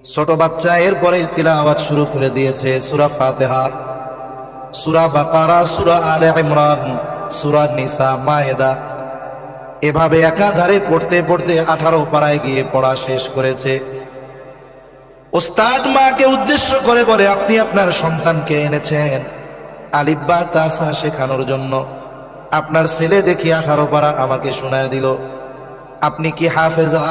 ছোট বাচ্চা এরপরে তিলাওয়াত শুরু করে দিয়েছে সূরা ফাতিহা, সূরা বাকারা, সূরা আলে ইমরান, সূরা নিসা, মায়েদা, এভাবে একাধারে পড়তে পড়তে 18 পারায় গিয়ে পড়া শেষ করেছে। ওস্তাদ মাকে উদ্দেশ্য করে বলে, আপনি আপনার সন্তানকে এনেছেন আলিফ বা তাসা শেখানোর জন্য, আপনার ছেলে দেখি 18 পারা আমাকে শোনায় দিল, আপনি কি হাফেজা?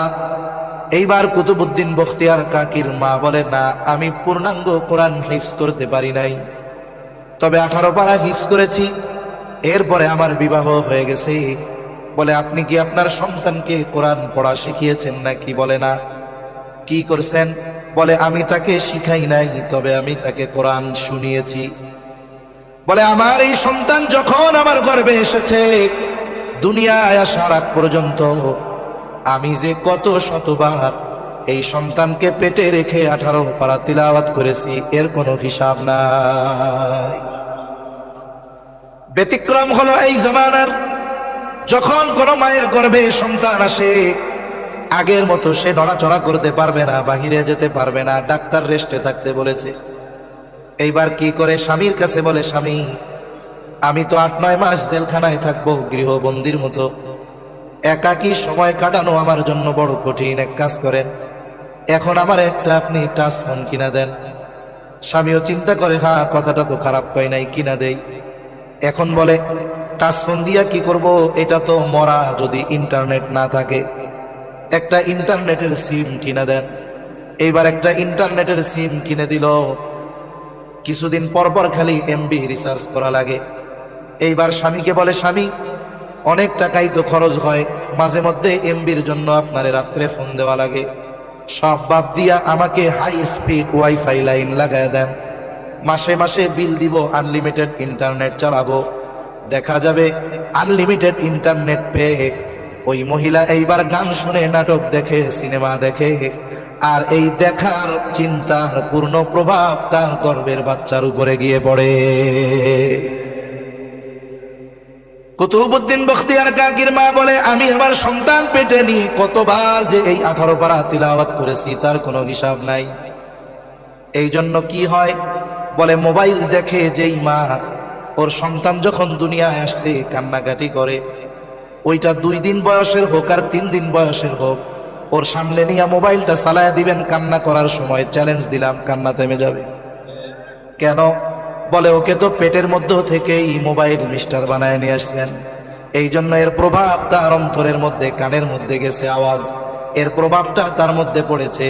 এইবার কুতুবউদ্দিন বখতিয়ার কাকির মা বলে, না, আমি পূর্ণাঙ্গ কোরআন হিফজ করতে পারি নাই, তবে 18 পারা হিফজ করেছি, এরপরে আমার বিবাহ হয়ে গেছে। বলে, আপনি কি আপনার সন্তানকে কোরআন পড়া শিখিয়েছেন নাকি? বলে, না। কি করছেন? বলে, আমি তাকে শিখাই নাই, তবে আমি তাকে কোরআন শুনিয়েছি। বলে, আমার এই সন্তান যখন আমার গর্ভে এসেছে, দুনিয়ায় আসার আগ পর্যন্ত আমি যে কত শতবার এই সন্তানকে পেটে রেখে 18 পারা তিলাওয়াত করেছি, এর কোনো হিসাব নাই। ব্যতিক্রম হলো এই জামানার, যখন কোন মায়ের গর্ভে সন্তান আসে, আগের মতো সে নড়াচড়া করতে পারবে না, বাহিরে যেতে পারবে না, ডাক্তার রেস্টে থাকতে বলেছে। এইবার কি করে? স্বামীর কাছে বলে, স্বামী, আমি তো 8-9 মাস জেলখানায় থাকবো, গৃহবন্দির মতো, একাকী সময় কাটানো আমার জন্য বড় কঠিন। এক কাজ করেন, এখন আমার একটা আপনি টাচ ফোন কিনা দেন। স্বামীও চিন্তা করে, হ্যাঁ, কথাটা তো খারাপ কয় নাই, কিনা দেই। এখন বলে, টাচ ফোন দিয়া কি করব? এটা তো মরা, যদি ইন্টারনেট না থাকে, একটা ইন্টারনেটের সিম কিনে দেন। এইবার একটা ইন্টারনেটের সিম কিনে দিল। কিছুদিন পর পর খালি এমবি রিসার্চ করা লাগে। এইবার স্বামীকে বলে, স্বামী, অনেক টাকাই তো খরচ হয়, মাঝে মধ্যে এমবির জন্য আপনারে রাত্রে ফোন দেওয়া লাগে, সব বাদ দিয়া আমাকে হাই স্পিড ওয়াইফাই লাইন লাগায় দেন, মাসে মাসে বিল দিব, আনলিমিটেড ইন্টারনেট চালাবো। দেখা যাবে আনলিমিটেড ইন্টারনেট পেয়ে ওই মহিলা এইবার গান শুনে, নাটক দেখে, সিনেমা দেখে, আর এই দেখার চিন্তার পূর্ণ প্রভাব তার গর্ভের বাচ্চার উপরে গিয়ে পড়ে। কুতুবউদ্দিন বখতিয়ার কাকির মা বলে, আমি আমার সন্তান পেটে নিয়ে কতবার যে এই 18 পারা তিলাওয়াত করেছি, তার কোনো হিসাব নাই। এই জন্য কি হয়? বলে, মোবাইল দেখে যেই মা ওর সন্তান যখন দুনিয়ায় আসছে কান্নাকাটি করে, ওইটা 2 দিন বয়সের হোক আর 3 দিন বয়সের হোক, ওর সামনে নিয়ে মোবাইলটা চালায়া দিবেন, কান্না করার সময় চ্যালেঞ্জ দিলাম, কান্না থেমে যাবে। কেন? বলে, ওকে তো পেটের মধ্য থেকেই মোবাইল মিস্টার বানায় নিয়ে আসছেন, এই জন্য এর প্রভাব তার অন্তরের মধ্যে, কানের মধ্যে গেছে আওয়াজ, এর প্রভাবটা তার মধ্যে পড়েছে।